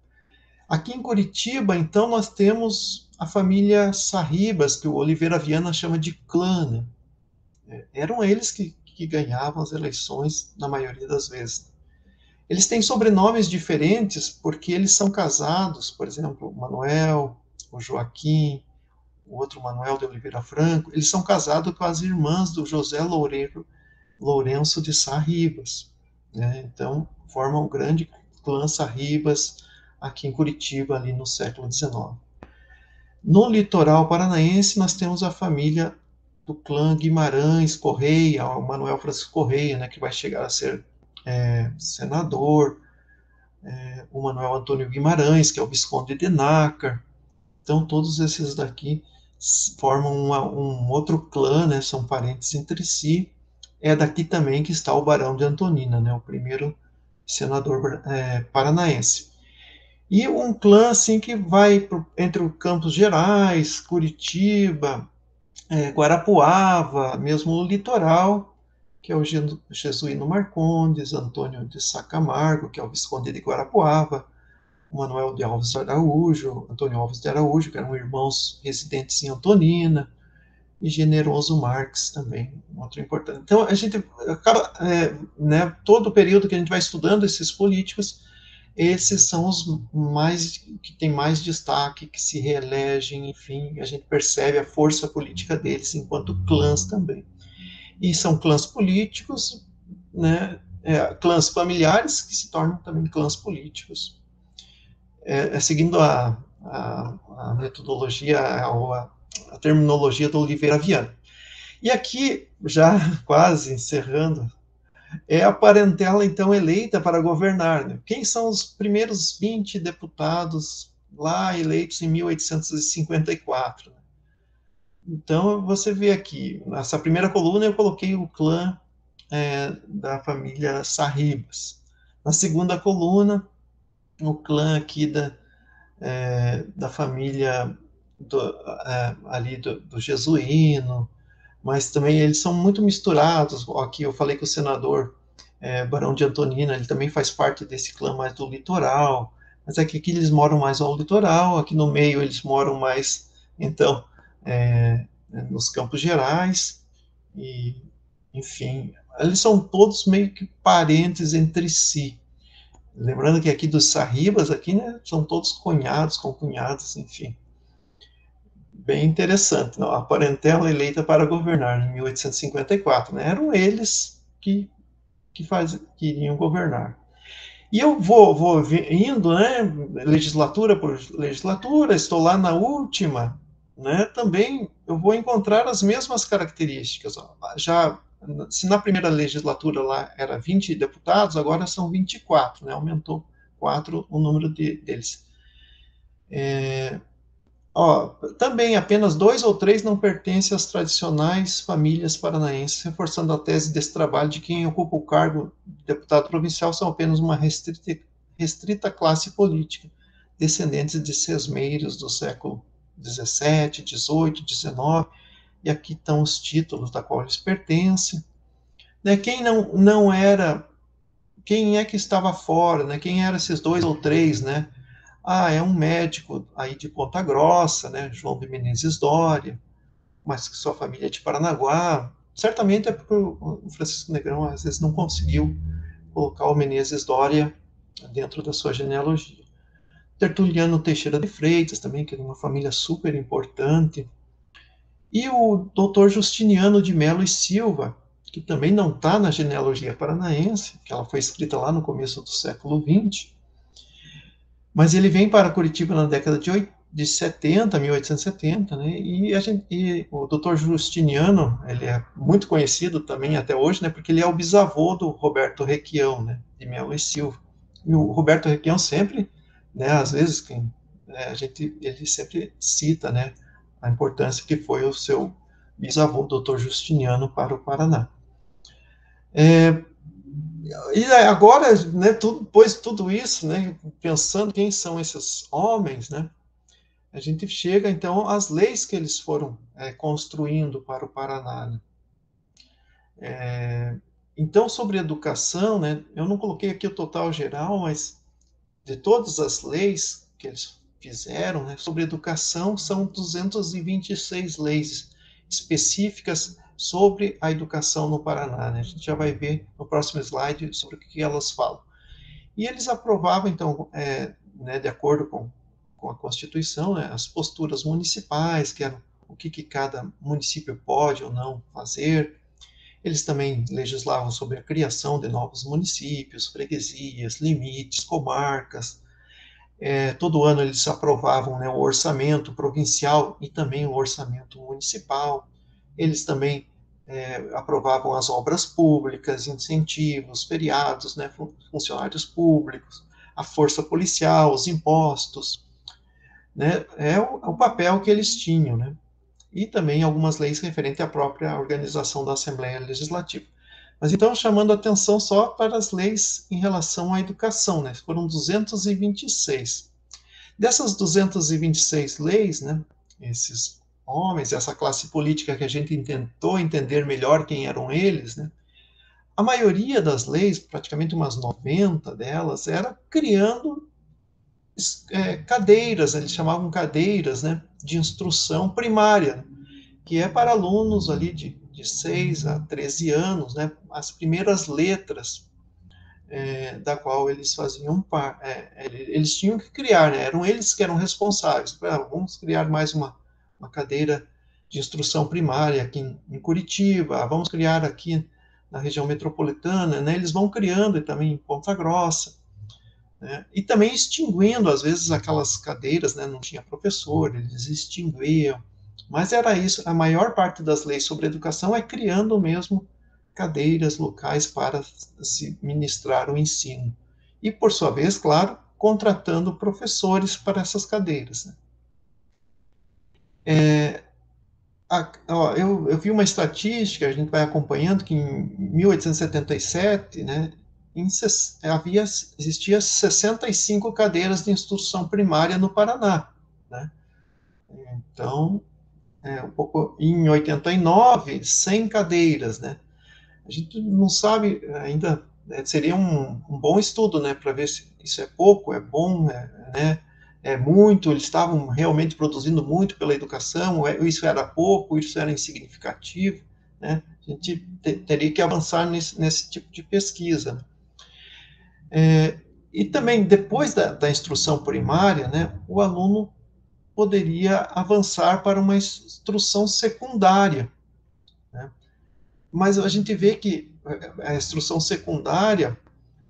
Aqui em Curitiba, então, nós temos a família Sarribas, que o Oliveira Viana chama de clã, né? Eram eles que ganhavam as eleições na maioria das vezes. Eles têm sobrenomes diferentes porque eles são casados, por exemplo, o Manuel, o Joaquim, o outro Manuel de Oliveira Franco, eles são casados com as irmãs do José Lourenço de Sarribas, né? Então, formam um grande clã Sarribas aqui em Curitiba, ali no século XIX. No litoral paranaense, nós temos a família do clã Guimarães Correia, o Manuel Francisco Correia, né, que vai chegar a ser senador, o Manuel Antônio Guimarães, que é o Visconde de Nácar. Então, todos esses daqui formam um outro clã, né, são parentes entre si. É daqui também que está o Barão de Antonina, né, o primeiro senador paranaense. E um clã assim que vai entre o Campos Gerais, Curitiba, Guarapuava, mesmo o litoral, que é o Jesuíno Marcondes, Antônio de Sá Camargo, que é o Visconde de Guarapuava, o Manuel de Alves de Araújo, Antônio Alves de Araújo, que eram irmãos residentes em Antonina, e Generoso Marques também, um outro importante. Então, a gente acaba, né, todo o período que a gente vai estudando esses políticos, esses são os que têm mais destaque, que se reelegem, enfim, a gente percebe a força política deles enquanto clãs também. E são clãs políticos, né, clãs familiares que se tornam também clãs políticos. Seguindo a metodologia, a terminologia do Oliveira Viana. E aqui, já quase encerrando, é a parentela, então, eleita para governar, né? Quem são os primeiros 20 deputados lá eleitos em 1854? Né? Então, você vê aqui, nessa primeira coluna eu coloquei o clã da família Sarribas. Na segunda coluna, o clã aqui da família ali do Jesuíno, mas também eles são muito misturados. Aqui eu falei que o senador Barão de Antonina, ele também faz parte desse clã mais do litoral, mas aqui eles moram mais ao litoral, aqui no meio eles moram mais, então, nos Campos Gerais, e, enfim, eles são todos meio que parentes entre si. Lembrando que aqui dos Sarribas, aqui, né, são todos cunhados, concunhados, enfim. bem interessante, não? A parentela eleita para governar em 1854, né? Eram eles que iriam governar. E eu vou indo, né, legislatura por legislatura, estou lá na última, né, também eu vou encontrar as mesmas características. Ó. Já, se na primeira legislatura lá era 20 deputados, agora são 24, né, aumentou 4 o número deles. Ó, também apenas 2 ou 3 não pertencem às tradicionais famílias paranaenses, reforçando a tese desse trabalho de quem ocupa o cargo de deputado provincial são apenas uma restrita classe política, descendentes de sesmeiros do século XVII, XVIII, XIX, e aqui estão os títulos da qual eles pertencem. Né, quem não era, quem é que estava fora, né, quem eram esses 2 ou 3, né? Ah, é um médico aí de Ponta Grossa, né, João de Menezes Doria, mas que sua família é de Paranaguá. Certamente é porque o Francisco Negrão às vezes não conseguiu colocar o Menezes Doria dentro da sua genealogia. Tertuliano Teixeira de Freitas também, que é de uma família super importante. E o doutor Justiniano de Melo e Silva, que também não está na genealogia paranaense, que ela foi escrita lá no começo do século XX, mas ele vem para Curitiba na década de 70, 1870, né? E o Dr. Justiniano, ele é muito conhecido também até hoje, né? Porque ele é o bisavô do Roberto Requião, né? De Melo e Silva. E o Roberto Requião sempre, né? Às vezes ele sempre cita, né? A importância que foi o seu bisavô, Dr. Justiniano, para o Paraná. E agora, né, depois de tudo isso, né, pensando quem são esses homens, né, a gente chega, então, às leis que eles foram construindo para o Paraná. Né? Então, sobre educação, né, eu não coloquei aqui o total geral, mas de todas as leis que eles fizeram, né, sobre educação, são 226 leis específicas sobre a educação no Paraná. Né? A gente já vai ver no próximo slide sobre o que elas falam. E eles aprovavam, então, né, de acordo com a Constituição, né, as posturas municipais, que eram o que cada município pode ou não fazer. Eles também legislavam sobre a criação de novos municípios, freguesias, limites, comarcas. Todo ano eles aprovavam, né, o orçamento provincial e também o orçamento municipal. Eles também aprovavam as obras públicas, incentivos, feriados, né, funcionários públicos, a força policial, os impostos. Né, é o papel que eles tinham. Né, e também algumas leis referentes à própria organização da Assembleia Legislativa. Mas então, chamando a atenção só para as leis em relação à educação, né, foram 226. Dessas 226 leis, né, esses homens, essa classe política que a gente tentou entender melhor quem eram eles, né, a maioria das leis, praticamente umas 90 delas, era criando cadeiras, eles chamavam cadeiras, né, de instrução primária, que é para alunos ali de 6 a 13 anos, né, as primeiras letras da qual eles faziam parte. Eles tinham que criar, né, eram eles que eram responsáveis. Vamos criar mais uma cadeira de instrução primária aqui em Curitiba, vamos criar aqui na região metropolitana, né, eles vão criando e também em Ponta Grossa. Né, e também extinguindo, às vezes, aquelas cadeiras, né, não tinha professor, eles extinguiam. Mas era isso, a maior parte das leis sobre educação é criando mesmo cadeiras locais para se ministrar o ensino. E, por sua vez, claro, contratando professores para essas cadeiras. Né? Eu vi uma estatística, a gente vai acompanhando, que em 1877, né, existia 65 cadeiras de instrução primária no Paraná. Né? Então, em 89, 100 cadeiras, né? A gente não sabe ainda, seria um bom estudo, né, para ver se isso é pouco, é bom, né, é muito, eles estavam realmente produzindo muito pela educação, isso era pouco, isso era insignificativo, né? A gente teria que avançar nesse tipo de pesquisa. E também, depois da instrução primária, né, o aluno poderia avançar para uma instrução secundária, né? Mas a gente vê que a instrução secundária,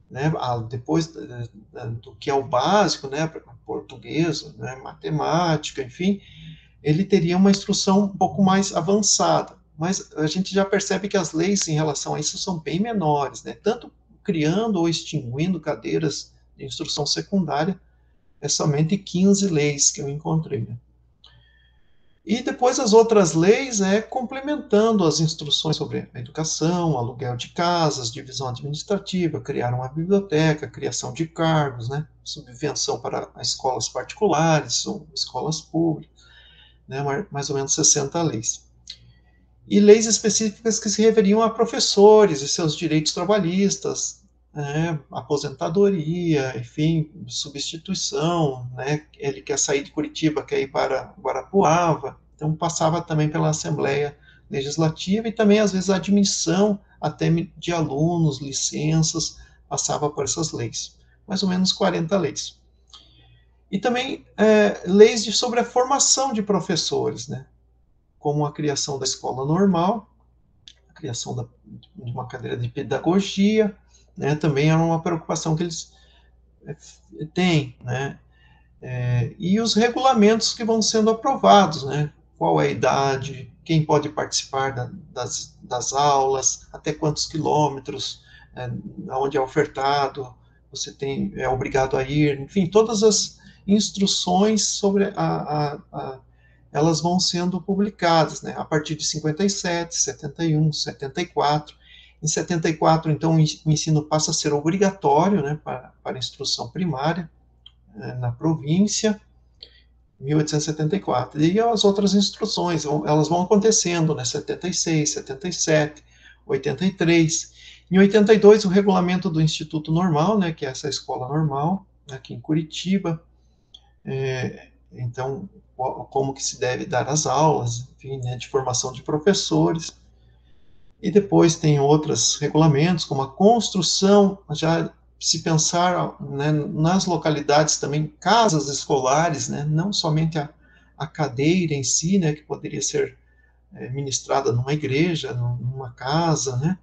né, depois do que é o básico, né, português, né, matemática, enfim, ele teria uma instrução um pouco mais avançada. Mas a gente já percebe que as leis em relação a isso são bem menores, né? Tanto criando ou extinguindo cadeiras de instrução secundária, é somente 15 leis que eu encontrei, né? E depois as outras leis, complementando as instruções sobre a educação, aluguel de casas, divisão administrativa, criar uma biblioteca, criação de cargos, né, subvenção para escolas particulares ou escolas públicas, né, mais ou menos 60 leis. E leis específicas que se referiam a professores e seus direitos trabalhistas, né, aposentadoria, enfim, substituição, né, ele quer sair de Curitiba, quer ir para Guarapuava, então passava também pela Assembleia Legislativa e também, às vezes, a admissão até de alunos, licenças, passava por essas leis, mais ou menos 40 leis. E também leis sobre a formação de professores, né, como a criação da escola normal, a criação de uma cadeira de pedagogia, né, também é uma preocupação que eles têm, né, e os regulamentos que vão sendo aprovados, né, qual é a idade, quem pode participar das aulas, até quantos quilômetros, onde é ofertado, você é obrigado a ir, enfim, todas as instruções sobre elas vão sendo publicadas, né, a partir de 57, 71, 74. Em 74, então, o ensino passa a ser obrigatório, né, para a instrução primária, na província, 1874. E as outras instruções, elas vão acontecendo, né, 76, 77, 83. Em 82, o regulamento do Instituto Normal, né, que é essa escola normal, aqui em Curitiba, então, como que se deve dar as aulas, enfim, né, de formação de professores. E depois tem outros regulamentos, como a construção, já se pensar, né, nas localidades também, casas escolares, né, não somente a cadeira em si, né, que poderia ser ministrada numa igreja, numa casa, né,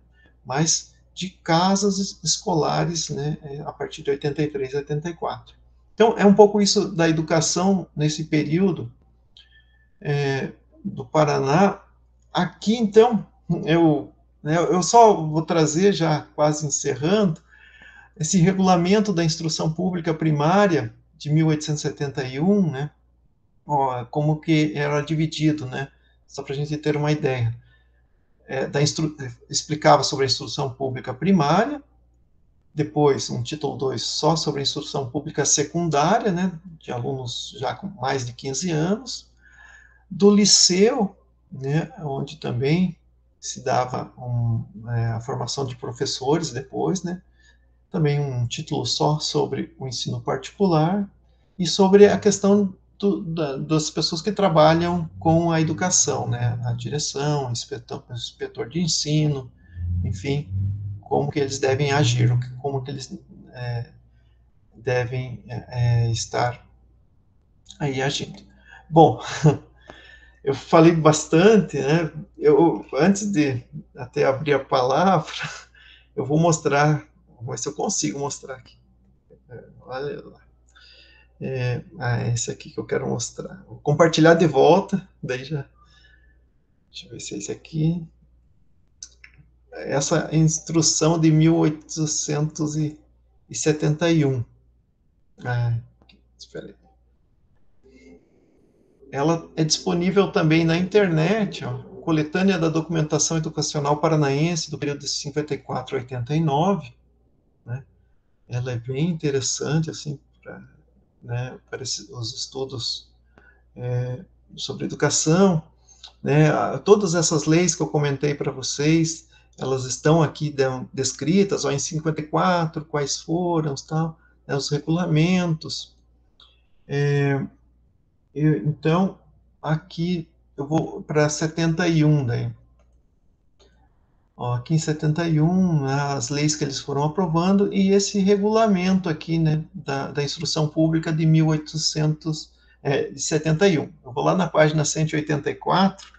mas de casas escolares, né, a partir de 83 a 84. Então, é um pouco isso da educação nesse período do Paraná. Aqui, então, eu só vou trazer, já quase encerrando, esse regulamento da instrução pública primária de 1871, né, como que era dividido, né, só para a gente ter uma ideia. Explicava sobre a instrução pública primária, depois um título 2 só sobre a instrução pública secundária, né, de alunos já com mais de 15 anos, do liceu, né, onde também se dava a formação de professores depois, né, também um título só sobre o ensino particular e sobre a questão das pessoas que trabalham com a educação, né, a direção, inspetor de ensino, enfim, como que eles devem agir, como que eles devem estar aí agindo. Bom, eu falei bastante, né? Antes de até abrir a palavra, eu vou mostrar, vamos ver se eu consigo mostrar aqui. Olha lá. Esse aqui que eu quero mostrar. Vou compartilhar de volta, daí já. Deixa eu ver se é esse aqui. Essa instrução de 1871. Espera aí. Ela é disponível também na internet, coletânea da documentação educacional paranaense do período de 54 a 89, né? Ela é bem interessante, assim, para os estudos sobre educação, né? Todas essas leis que eu comentei para vocês, elas estão aqui descritas, em 54, quais foram, tal, né, os regulamentos. Então, aqui eu vou para 71 daí. Aqui em 71, as leis que eles foram aprovando e esse regulamento aqui, né, da instrução pública de de 71. Eu vou lá na página 184,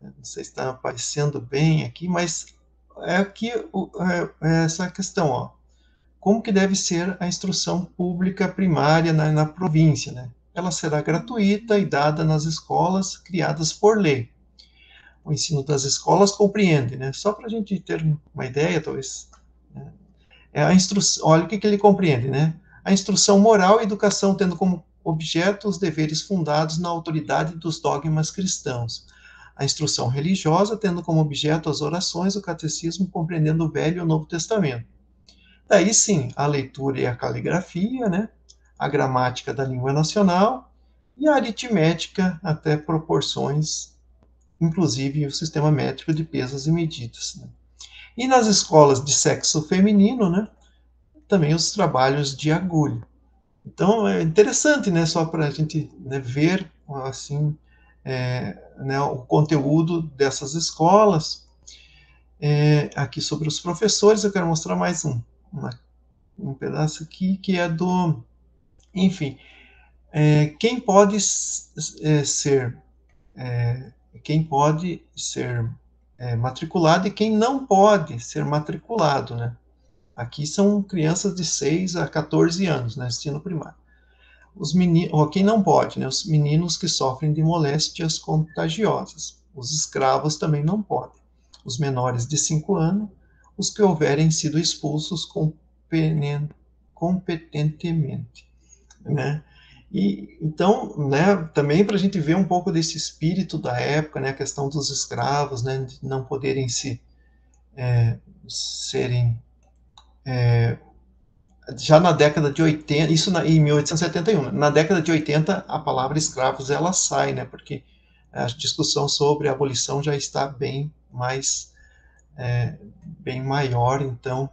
não sei se está aparecendo bem aqui, mas é aqui essa questão, ó. Como que deve ser a instrução pública primária na província, né? Ela será gratuita e dada nas escolas criadas por lei. O ensino das escolas compreende, né? Só para a gente ter uma ideia, talvez, né? A instrução, olha o que ele compreende, né? A instrução moral e educação tendo como objeto os deveres fundados na autoridade dos dogmas cristãos. A instrução religiosa tendo como objeto as orações, o catecismo, compreendendo o Velho e o Novo Testamento. Daí sim, a leitura e a caligrafia, né? A gramática da língua nacional e a aritmética até proporções, inclusive o sistema métrico de pesos e medidas, né? E nas escolas de sexo feminino, né? Também os trabalhos de agulha. Então, é interessante, né? Só para a gente, né, ver, assim, né, o conteúdo dessas escolas. Aqui sobre os professores, eu quero mostrar mais um pedaço aqui, que é do... Enfim, quem pode ser matriculado e quem não pode ser matriculado, né? Aqui são crianças de 6 a 14 anos, né, ensino primário. Os meninos, quem não pode, né, os meninos que sofrem de moléstias contagiosas. Os escravos também não podem. Os menores de 5 anos, os que houverem sido expulsos competentemente, né? E então, né, também para a gente ver um pouco desse espírito da época, né, a questão dos escravos, né, de não poderem serem já na década de 80, isso em 1871, na década de 80 a palavra escravos ela sai, né, porque a discussão sobre a abolição já está bem maior, então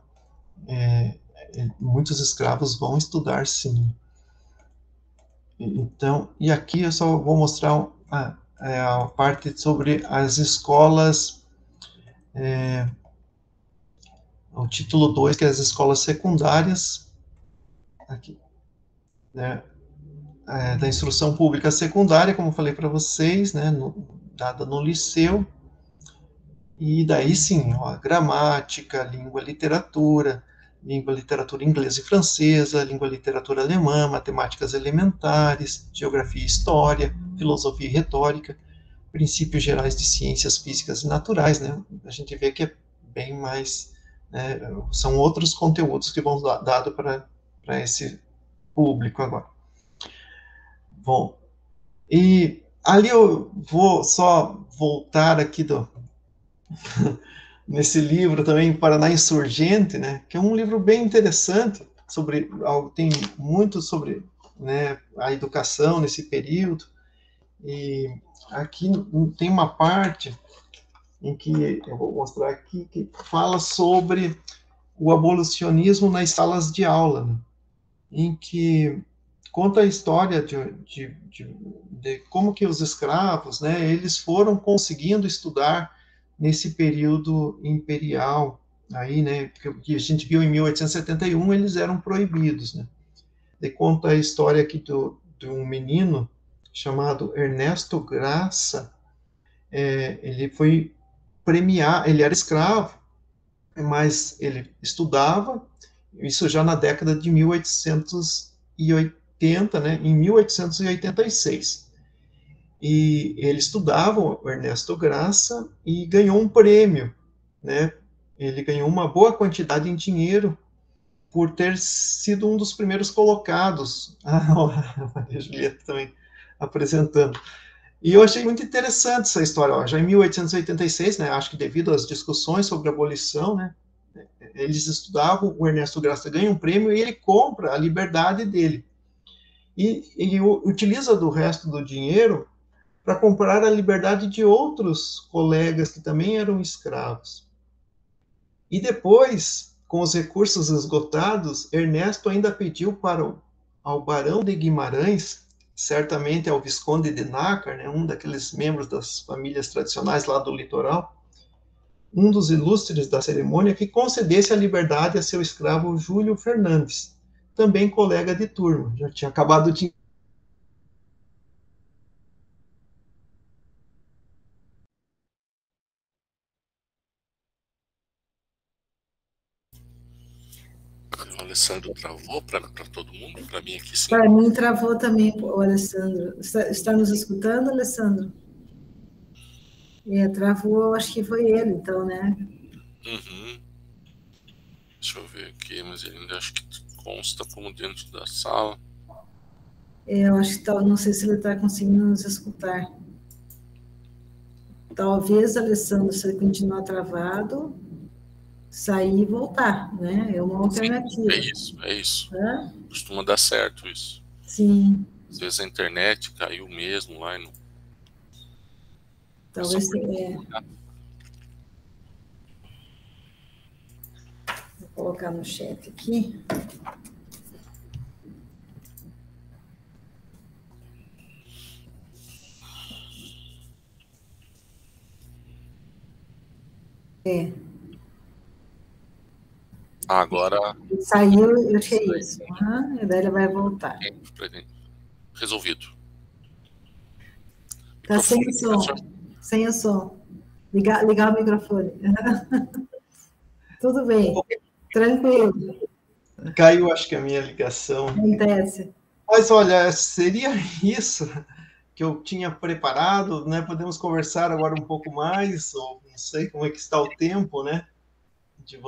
muitos escravos vão estudar sim. Então, e aqui eu só vou mostrar a parte sobre as escolas, o título 2, que é as escolas secundárias, aqui, né, da instrução pública secundária, como eu falei para vocês, né, dada no liceu, e daí sim, ó, gramática, língua, literatura inglesa e francesa, língua, literatura alemã, matemáticas elementares, geografia e história, filosofia e retórica, princípios gerais de ciências físicas e naturais, né? A gente vê que é bem mais, né, são outros conteúdos que vão dado para esse público agora. Bom, e ali eu vou só voltar aqui nesse livro também, Paraná Insurgente, né, que é um livro bem interessante, tem muito sobre, né, a educação nesse período, e aqui tem uma parte em que, eu vou mostrar aqui, que fala sobre o abolicionismo nas salas de aula, né, em que conta a história de como que os escravos, né, eles foram conseguindo estudar nesse período imperial, aí, né, que a gente viu em 1871, eles eram proibidos, né. E conta a história aqui de um menino chamado Ernesto Graça, ele foi premiar, ele era escravo, mas ele estudava, isso já na década de 1880, né, em 1886. E ele estudava, o Ernesto Graça, e ganhou um prêmio, né? Ele ganhou uma boa quantidade em dinheiro por ter sido um dos primeiros colocados. A Maria Julieta também apresentando. E eu achei muito interessante essa história. Ó, já em 1886, né, acho que devido às discussões sobre a abolição, né, eles estudavam, o Ernesto Graça ganha um prêmio e ele compra a liberdade dele. E utiliza do resto do dinheiro para comprar a liberdade de outros colegas que também eram escravos. E depois, com os recursos esgotados, Ernesto ainda pediu ao barão de Guimarães, certamente ao Visconde de Nácar, né, um daqueles membros das famílias tradicionais lá do litoral, um dos ilustres da cerimônia, que concedesse a liberdade a seu escravo Júlio Fernandes, também colega de turma, já tinha acabado o dinheiro Alessandro travou para todo mundo? Para mim aqui sim. Para mim travou também, o Alessandro. Está nos escutando, Alessandro? Travou, acho que foi ele, então, né? Uhum. Deixa eu ver aqui, mas ele ainda acho que consta como dentro da sala. Eu acho que não sei se ele está conseguindo nos escutar. Talvez, Alessandro, se ele continuar travado, sair e voltar, né? É uma alternativa. Sim, é isso. Costuma dar certo isso. Sim. Às vezes a internet caiu mesmo lá e não... Talvez Vou colocar no chat aqui. Agora... Saiu, eu achei isso. E daí ele vai voltar. Resolvido. Está sem o som. Sem o som. Ligar o microfone. Tudo bem. Tranquilo. Caiu, acho que a minha ligação. Acontece. Mas, olha, seria isso que eu tinha preparado, né? Podemos conversar agora um pouco mais, ou não sei como é que está o tempo, né? De